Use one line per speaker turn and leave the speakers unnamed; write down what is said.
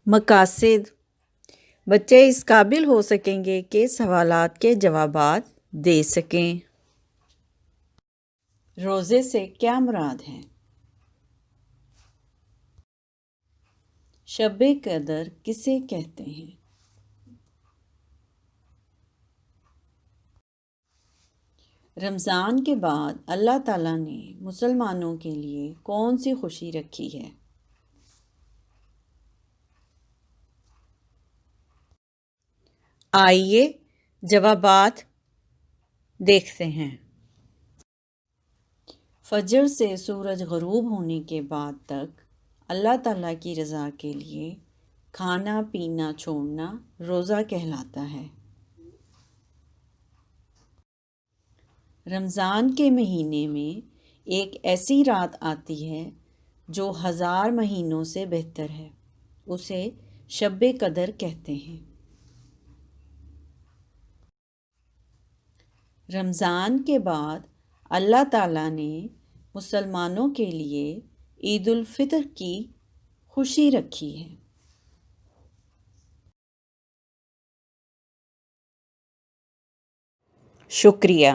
مقاصد: بچے اس قابل ہو سکیں گے کہ سوالات کے جوابات دے سکیں۔ روزے سے کیا مراد ہے؟ شب قدر کسے کہتے ہیں؟ رمضان کے بعد اللہ تعالیٰ نے مسلمانوں کے لیے کون سی خوشی رکھی ہے؟ آئیے جوابات دیکھتے ہیں۔ فجر سے سورج غروب ہونے کے بعد تک اللہ تعالیٰ کی رضا کے لیے کھانا پینا چھوڑنا روزہ کہلاتا ہے۔ رمضان کے مہینے میں ایک ایسی رات آتی ہے جو 1000 مہینوں سے بہتر ہے، اسے شب قدر کہتے ہیں۔ رمضان کے بعد اللہ تعالیٰ نے مسلمانوں کے لیے عید الفطر کی خوشی رکھی ہے۔ شکریہ۔